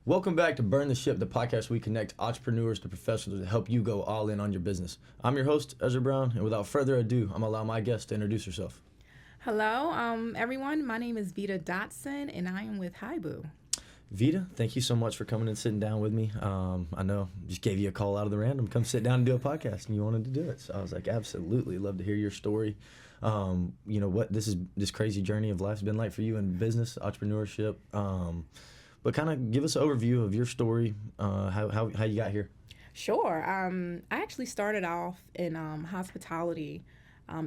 Welcome back to Burn the Ship, the podcast where we connect entrepreneurs to professionals to help you go all in on your business. I'm your host, Ezra Brown, and without further ado, I'm going to allow my guest to introduce herself. Hello, everyone. My name is Vita Dotson, and I am with Hibu. Vita, thank you so much for coming and sitting down with me. I know just gave you a call out of the random, come sit down and do a podcast, and you wanted to do it. So I was like, absolutely, love to hear your story. What this crazy journey of life's been like for you in business, entrepreneurship. But kind of give us an overview of your story, how you got here. Sure. I actually started off in hospitality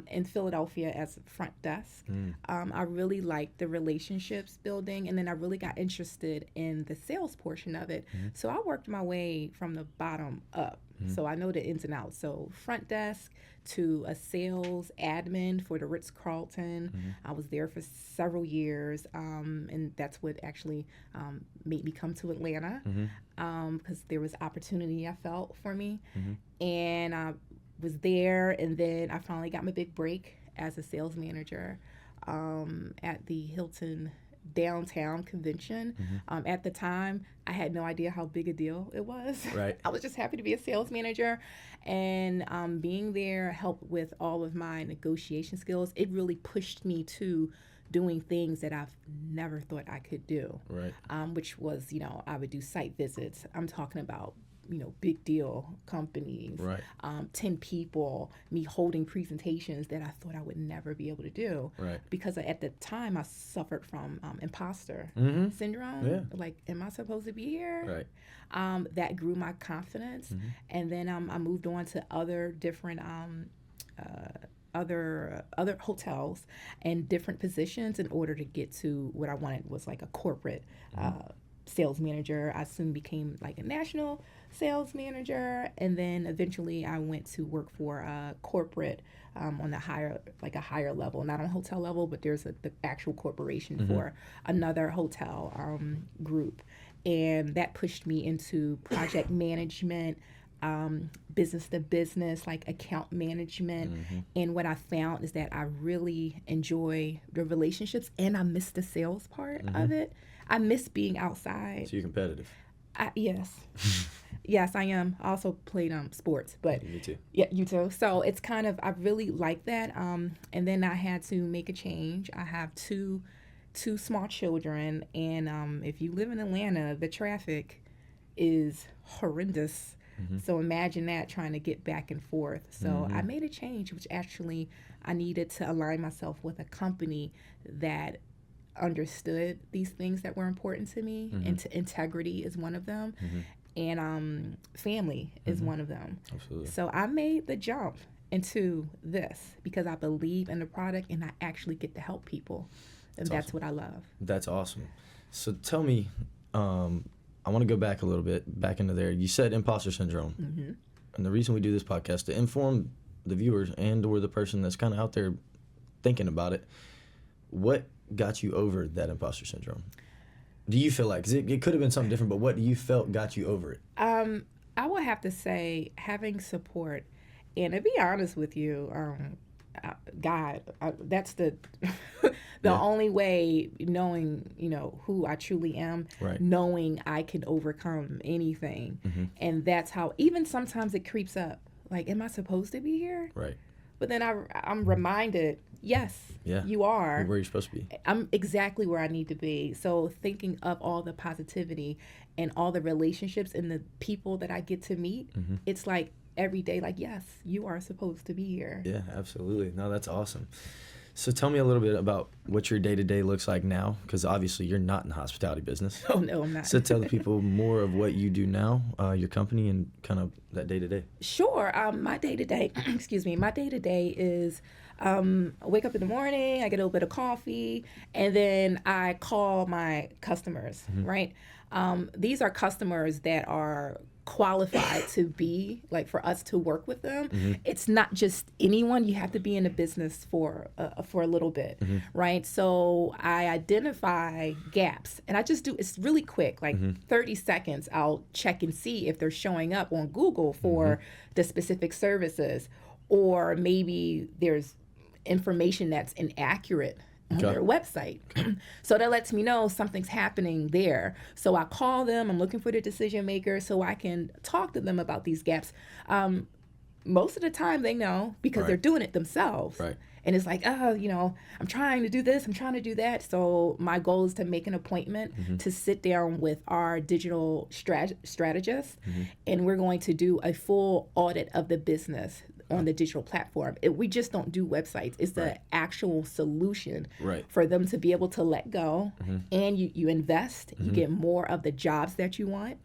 in Philadelphia as front desk. I really liked the relationships building, and then I really got interested in the sales portion of it. So I worked my way from the bottom up. So I know the ins and outs. So front desk to a sales admin for the Ritz-Carlton. I was there for several years, and that's what actually made me come to Atlanta because there was opportunity I felt for me. And I was there, and then I finally got my big break as a sales manager at the Hilton downtown convention. At the time, I had no idea how big a deal it was. Right. I was just happy to be a sales manager, and being there helped with all of my negotiation skills. It really pushed me to doing things that I've never thought I could do. Right. Which was, I would do site visits. I'm talking about big deal companies, right. 10 people, me holding presentations that I thought I would never be able to do. Right. Because at the time I suffered from imposter syndrome. Yeah. Like, am I supposed to be here? Right. That grew my confidence. And then I moved on to other different other hotels and different positions in order to get to what I wanted was like a corporate sales manager. I soon became like a national sales manager, and then eventually I went to work for a corporate on a higher level, not on hotel level, but there's the actual corporation for another hotel group, and that pushed me into project management, business to business, like account management. And what I found is that I really enjoy the relationships, and I miss the sales part of it. I miss being outside. So you're competitive. Yes. Yes, I am. I also played sports, but Me too. Yeah, you too. So it's kind of, I really like that. And then I had to make a change. I have two small children, and if you live in Atlanta, the traffic is horrendous. So imagine that, trying to get back and forth. So I made a change, which actually I needed to align myself with a company that understood these things that were important to me. And integrity is one of them. And family is one of them. Absolutely. So I made the jump into this because I believe in the product, and I actually get to help people. And that's awesome. what I love. That's awesome. So tell me, I want to go back a little bit, back into there. You said imposter syndrome. And the reason we do this podcast, to inform the viewers and or the person that's kind of out there thinking about it, what got you over that imposter syndrome? Do you feel like, 'cause it could have been something different, but what do you felt got you over it? I would have to say having support, and to be honest with you, God, that's the only way, knowing, who I truly am, Right. knowing I can overcome anything. And that's how, even sometimes it creeps up, like, am I supposed to be here? Right. But then I'm reminded, yes, Yeah. you are. You're where you're supposed to be. I'm exactly where I need to be. So thinking of all the positivity and all the relationships and the people that I get to meet, it's like every day, like, yes, you are supposed to be here. Yeah, absolutely. No, that's awesome. So tell me a little bit about what your day-to-day looks like now, because obviously you're not in the hospitality business. Oh, no, I'm not. So tell the people more of what you do now, your company, and kind of that day-to-day. Sure. My day-to-day, my day-to-day is I wake up in the morning, I get a little bit of coffee, and then I call my customers, right? These are customers that are qualified to be, like, for us to work with them. It's not just anyone. You have to be in the business for a little bit, right? So I identify gaps, and I just do, it's really quick, like 30 seconds. I'll check and see if they're showing up on Google for the specific services, or maybe there's information that's inaccurate on their website. So that lets me know something's happening there. So I call them, I'm looking for the decision maker so I can talk to them about these gaps. Most of the time they know because they're doing it themselves. Right. And it's like, oh, I'm trying to do this, I'm trying to do that. So my goal is to make an appointment to sit down with our digital strategist, and we're going to do a full audit of the business on the digital platform. We just don't do websites. It's the actual solution for them to be able to let go, and you invest, you get more of the jobs that you want.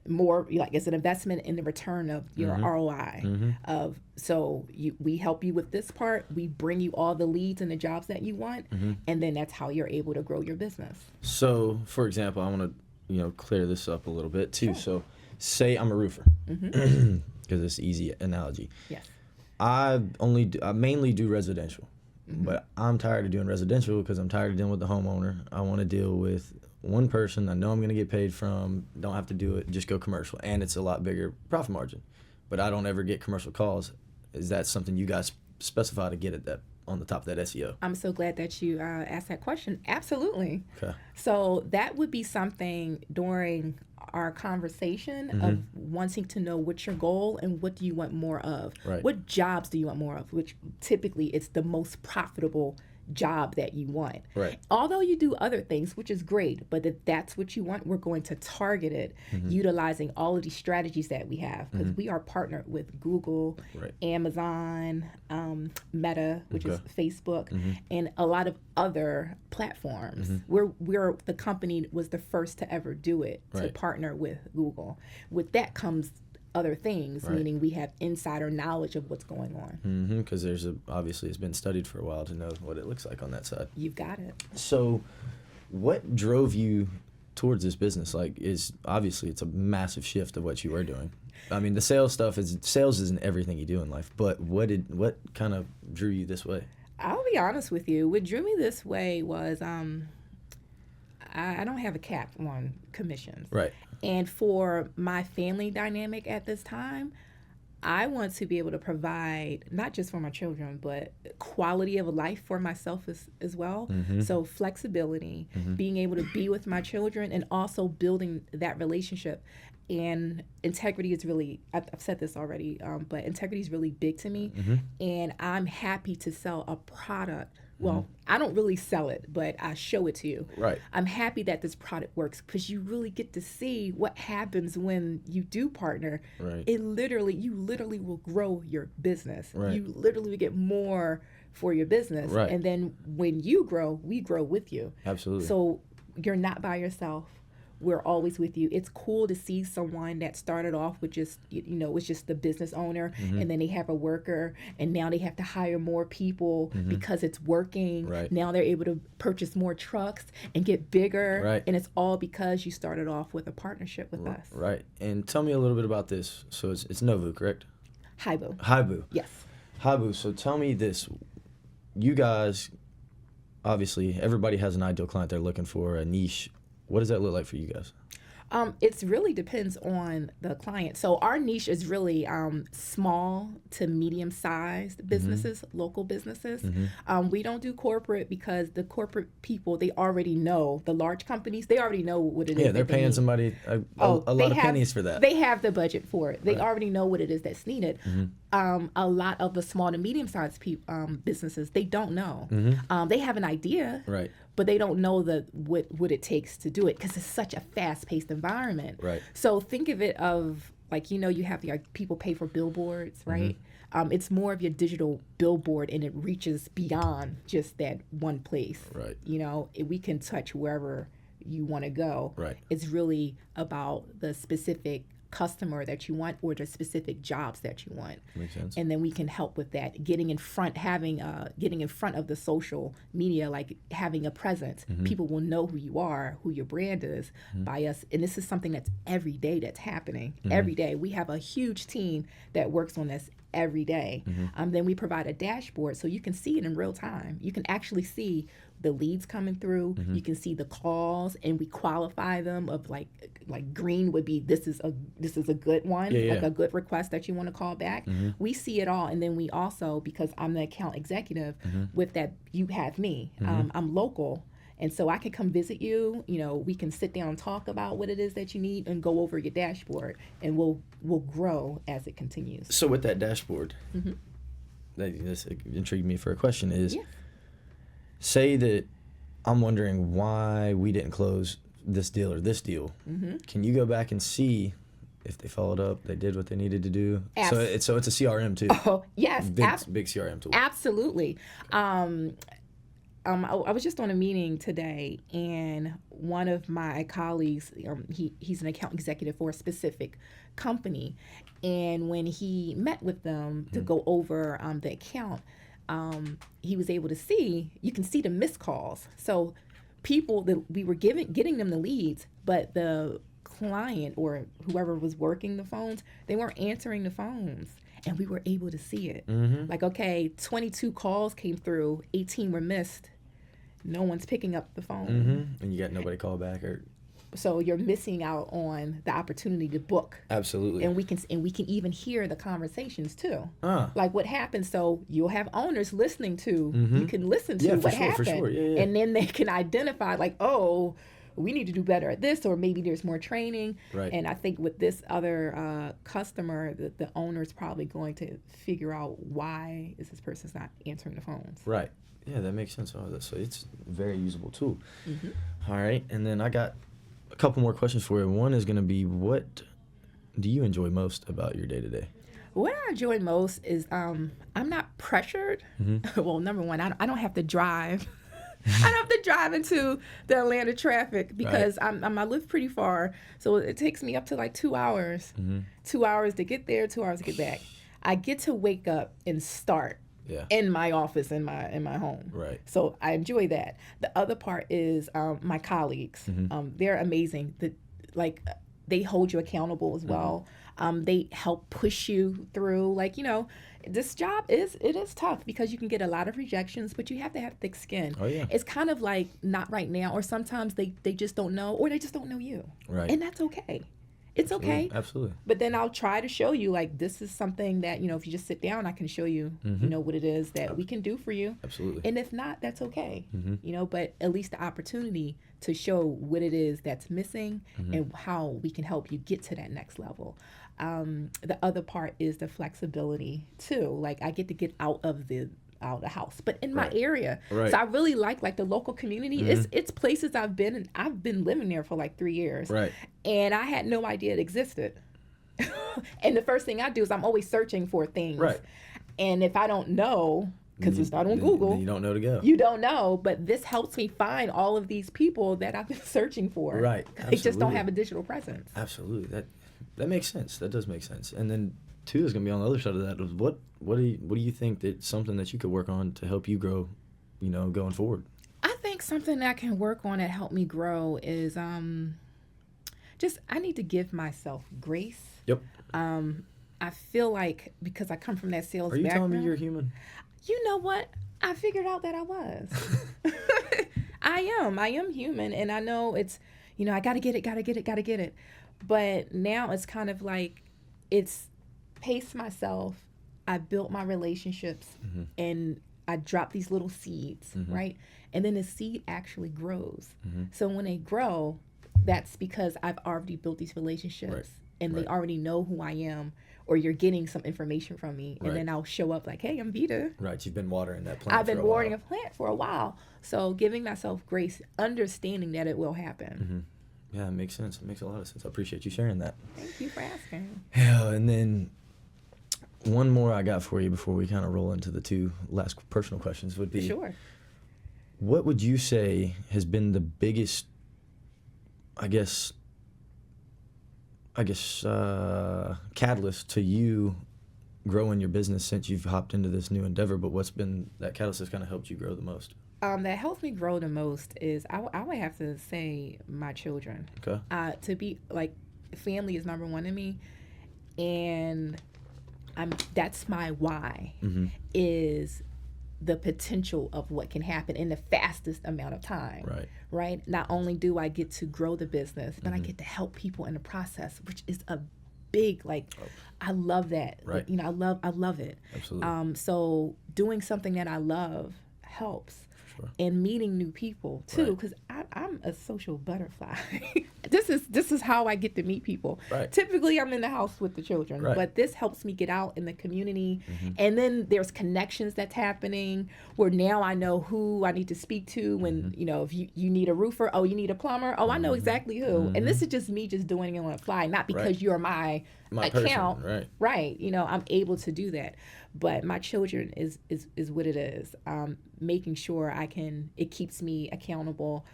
More like it's an investment in the return of your ROI we help you with this part, we bring you all the leads and the jobs that you want, and then that's how you're able to grow your business. So for example, I want to clear this up a little bit too. Sure. So say I'm a roofer, because it's an easy analogy. Yes. I mainly do residential, but I'm tired of doing residential because I'm tired of dealing with the homeowner. I want to deal with one person I know I'm going to get paid from, don't have to do it, just go commercial. And it's a lot bigger profit margin. But I don't ever get commercial calls. Is that something you guys specify to get at that on the top of that SEO? I'm so glad that you asked that question. Absolutely. Okay. So that would be something during our conversation of wanting to know what's your goal and what do you want more of. Right. What jobs do you want more of, which typically it's the most profitable job that you want. Right. Although you do other things, which is great, but if that's what you want, we're going to target it utilizing all of these strategies that we have, because we are partnered with Google, Amazon, Meta, which is Facebook, and a lot of other platforms. We're the company was the first to ever do it, to partner with Google. With that comes other things, meaning we have insider knowledge of what's going on. Because obviously it's been studied for a while to know what it looks like on that side. You've got it. So what drove you towards this business? It's a massive shift of what you were doing. I mean, the sales isn't everything you do in life, but what kind of drew you this way? I'll be honest with you. What drew me this way was I don't have a cap on commissions. Right. And for my family dynamic at this time, I want to be able to provide, not just for my children, but quality of life for myself as well. So flexibility, being able to be with my children, and also building that relationship. And integrity is really, I've said this already, but integrity is really big to me. And I'm happy to sell a product. Well, I don't really sell it, but I show it to you. Right. I'm happy that this product works because you really get to see what happens when you do partner. Right. You literally will grow your business. Right. You literally will get more for your business. Right. And then when you grow, we grow with you. Absolutely. So you're not by yourself. We're always with you. It's cool to see someone that started off with just, was just the business owner, and then they have a worker, and now they have to hire more people because it's working. Right. Now they're able to purchase more trucks and get bigger. Right. And it's all because you started off with a partnership with us. Right. And tell me a little bit about this. So it's Novu, correct? Hibu. Yes. Hibu. So tell me this. You guys, obviously, everybody has an ideal client they're looking for, a niche. What does that look like for you guys? It really depends on the client. So our niche is really small to medium-sized businesses, local businesses. We don't do corporate because the corporate people, they already know, the large companies, they already know what it is. Yeah, they're paying somebody a lot of pennies for that. They have the budget for it. They already know what it is that's needed. A lot of the small to medium-sized businesses, they don't know. They have an idea, right, but they don't know what it takes to do it because it's such a fast-paced environment. Right. So think of it of you have people pay for billboards, right? It's more of your digital billboard, and it reaches beyond just that one place. Right. We can touch wherever you want to go. Right. It's really about the specific customer that you want or the specific jobs that you want. Makes sense. And then we can help with that, getting in front of the social media, like having a presence. People will know who you are, who your brand is by us. And this is something that's every day that's happening. Every day. We have a huge team that works on this every day. Then we provide a dashboard so you can see it in real time. You can actually see the leads coming through. Mm-hmm. You can see the calls, and we qualify them of like green would be this is a good one, like a good request that you want to call back. Mm-hmm. We see it all, and then we also, because I'm the account executive, with that you have me. I'm local. And so I can come visit you, we can sit down and talk about what it is that you need and go over your dashboard, and we'll grow as it continues. So with that dashboard, this intrigued me for a question is, say that I'm wondering why we didn't close this deal or this deal. Can you go back and see if they followed up, they did what they needed to do? So it's a CRM too. Oh, yes. Big CRM tool. Absolutely. I was just on a meeting today, and one of my colleagues, he's an account executive for a specific company, and when he met with them to go over the account, he was able to see, you can see the missed calls. So people that we were getting them the leads, but the client or whoever was working the phones, they weren't answering the phones. And we were able to see it. Like, okay, 22 calls came through, 18 were missed. No one's picking up the phone. And you got nobody call back, or so you're missing out on the opportunity to book. Absolutely. And we can even hear the conversations too. Like what happened. So you'll have owners listening to. You can listen to what happened, for sure. Yeah. And then they can identify like, oh, we need to do better at this, or maybe there's more training. Right. And I think with this other customer, the owner's probably going to figure out why is this person's not answering the phones. Right. Yeah, that makes sense. So it's a very usable tool. All right. And then I got a couple more questions for you. One is going to be, what do you enjoy most about your day-to-day? What I enjoy most is I'm not pressured. Well, number one, I don't have to drive. I don't have to drive into the Atlanta traffic because I live pretty far, so it takes me up to like 2 hours. 2 hours to get there, 2 hours to get back. I get to wake up and start in my office, in my home. Right. So I enjoy that. The other part is my colleagues. They're amazing. They hold you accountable as well. They help push you through. This job is tough because you can get a lot of rejections, but you have to have thick skin. Oh, yeah. It's kind of like not right now, or sometimes they just don't know, or they just don't know you. Right. And that's okay. It's okay. Absolutely. But then I'll try to show you, like, this is something that, if you just sit down, I can show you, what it is that we can do for you. Absolutely. And if not, that's okay. But at least the opportunity to show what it is that's missing and how we can help you get to that next level. The other part is the flexibility too. Like, I get to get out of the house, but in my area. Right. So I really like the local community. It's places I've been, and I've been living there for like 3 years. Right. And I had no idea it existed. And the first thing I do is I'm always searching for things. Right. And if I don't know, because it's not on Google, you don't know to go. You don't know, but this helps me find all of these people that I've been searching for. Right. They just don't have a digital presence. Absolutely. That makes sense. That does make sense. And then two is going to be on the other side of that. What do you think that's something that you could work on to help you grow, going forward? I think something that I can work on that help me grow is I need to give myself grace. Yep. I feel like because I come from that sales background. Are you telling me you're human? You know what? I figured out that I was. I am human, and I know it's, I gotta get it. But now it's kind of like, it's paced myself. I built my relationships, and I drop these little seeds, right? And then the seed actually grows. So when they grow, that's because I've already built these relationships, and they already know who I am, or you're getting some information from me, and then I'll show up like, hey, I'm Vita. Right, you've been watering that plant. I've been watering a plant for a while. So giving myself grace, understanding that it will happen. Yeah, it makes sense. It makes a lot of sense. I appreciate you sharing that. Thank you for asking. Yeah, and then one more I got for you before we kind of roll into the two last personal questions would be, sure, what would you say has been the biggest, I guess, catalyst to you growing your business since you've hopped into this new endeavor? But what's been that catalyst that's kind of helped you grow the most? That helps me grow the most is I would have to say my children. Okay. To be like, family is number one to me, and that's my why. Is the potential of what can happen in the fastest amount of time. Right. Not only do I get to grow the business, but I get to help people in the process, which is a big, I love that. Right. You know, I love it. Absolutely. So doing something that I love helps. Sure. And meeting new people too, because I'm a social butterfly. This is how I get to meet people. Right. Typically, I'm in the house with the children, but this helps me get out in the community. And then there's connections that's happening where now I know who I need to speak to when, you know, if you need a roofer, oh, you need a plumber, oh, I know exactly who. And this is just me just doing it on the fly, not because you're my account. Person, right. You know, I'm able to do that. But my children is what it is. Making sure it keeps me accountable.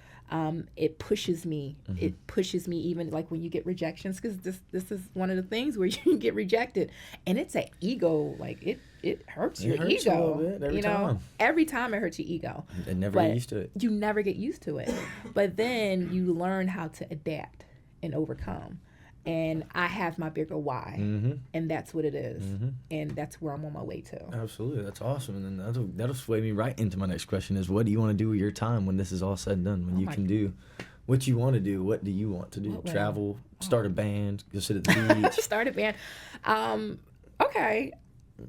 It pushes me. It pushes me even like when you get rejections, because this is one of the things where you get rejected, and it's an ego. Like it hurts your ego. A little bit every time. Every time it hurts your ego. And never get used to it. You never get used to it. But then you learn how to adapt and overcome. And I have my bigger why, and that's what it is, and that's where I'm on my way to. Absolutely, that's awesome. And then that'll sway me right into my next question: is what do you want to do with your time when this is all said and done? When you can do what you want to do, what do you want to do? Travel, start a band, go sit at the beach. Start a band. Okay,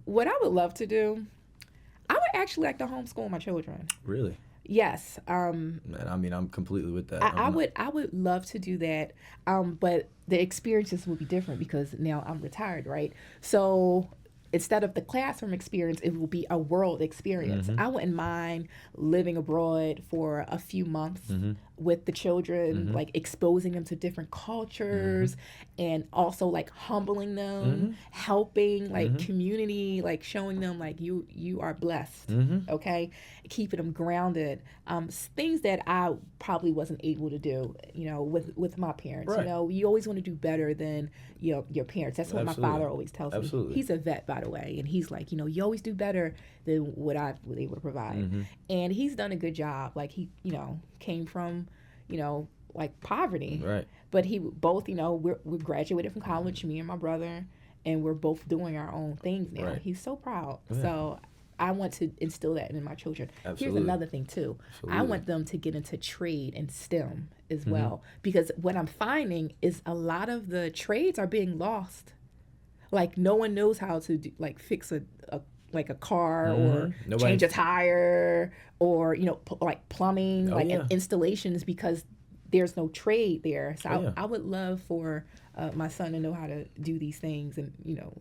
what I would love to do, I would actually like to homeschool my children. Really? Yes. Man, I mean, I'm completely with that. I would love to do that, but the experiences will be different because now I'm retired, right? So instead of the classroom experience, it will be a world experience. I wouldn't mind living abroad for a few months with the children, like exposing them to different cultures, and also like humbling them, helping, like community, like showing them like you are blessed, okay? Keeping them grounded. Things that I probably wasn't able to do, you know, with my parents. You know, you always want to do better than your parents. That's what my father always tells me. He's a vet, by the way, and he's like, you know, you always do better than what I was able to provide. And he's done a good job. Like he, you know, came from, you know, like poverty. Right. But he both, you know, we graduated from college, me and my brother, and we're both doing our own things now. Right. He's so proud. Yeah. So I want to instill that in my children. Absolutely. Here's another thing too. Absolutely. I want them to get into trade and STEM as well, because what I'm finding is a lot of the trades are being lost. Like no one knows how to do, like fix a car or change a tire or, you know, like plumbing, installations, because there's no trade there. So I would love for my son to know how to do these things, and, you know,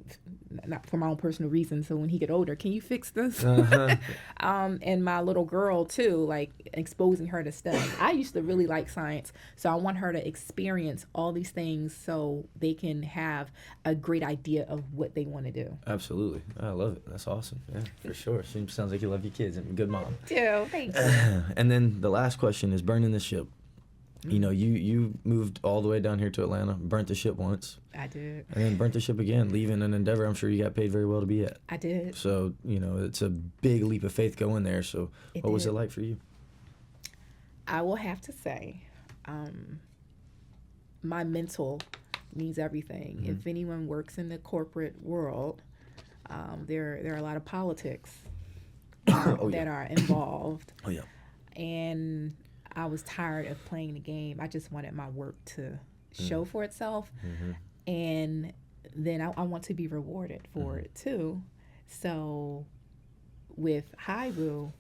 not for my own personal reasons. So when he get older, can you fix this? And my little girl too, like exposing her to STEM. I used to really like science, so I want her to experience all these things so they can have a great idea of what they want to do. Absolutely. I love it. That's awesome. Yeah, for sure. Sounds like you love your kids and a good mom. Too. Thanks. And then the last question is burning the ship. You know, you moved all the way down here to Atlanta, burnt the ship once. I did. And then burnt the ship again, leaving an endeavor I'm sure you got paid very well to be at. I did. So, you know, it's a big leap of faith going there. So what was it like for you? I will have to say, my mental means everything. If anyone works in the corporate world, there are a lot of politics that are involved. Oh, yeah. And I was tired of playing the game. I just wanted my work to show for itself. And then I want to be rewarded for it too. So with Hibu,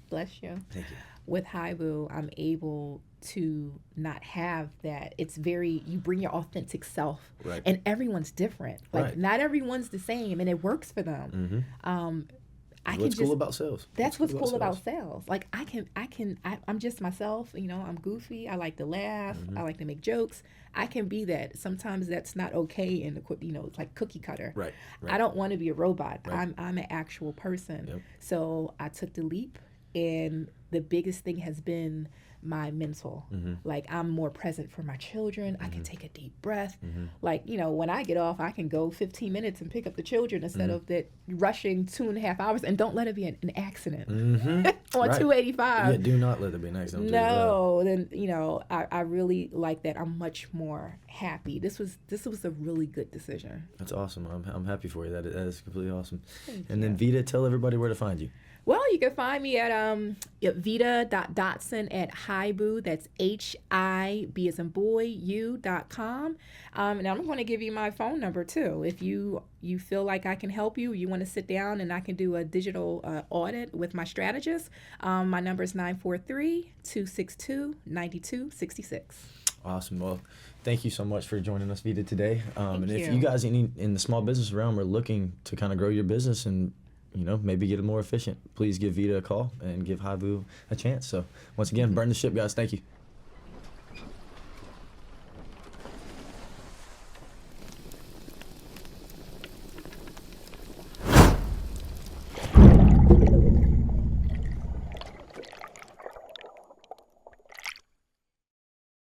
bless you. Thank you. With Hibu, I'm able to not have that. It's you bring your authentic self. Right. And everyone's different. Like not everyone's the same, and it works for them. What's cool about sales? That's what's cool about sales. Like I'm just myself. You know, I'm goofy. I like to laugh. I like to make jokes. I can be that. Sometimes that's not okay in the, you know, it's like cookie cutter. Right. I don't want to be a robot. I'm an actual person. So I took the leap, and the biggest thing has been my mental. Mm-hmm. Like, I'm more present for my children. I can take a deep breath. Mm-hmm. Like, you know, when I get off, I can go 15 minutes and pick up the children instead of that rushing 2.5 hours. And don't let it be an accident Mm-hmm. on Right. 285. Yeah, do not let it be an accident. No, then, you know, I really like that. I'm much more happy. This was a really good decision. That's awesome. I'm happy for you. That is completely awesome. Thank And you. then Vita, tell everybody where to find you. Well, you can find me at Vita.Dotson at Hibu. That's HIB as in boy, u.com. And I'm going to give you my phone number too. If you feel like I can help you, you want to sit down and I can do a digital audit with my strategist, my number is 943-262-9266. Awesome. Well, thank you so much for joining us, Vita, today. And if you. you guys in the small business realm are looking to kind of grow your business and, you know, maybe get it more efficient, please give Vita a call and give Hibu a chance. So once again, burn the ship, guys. Thank you.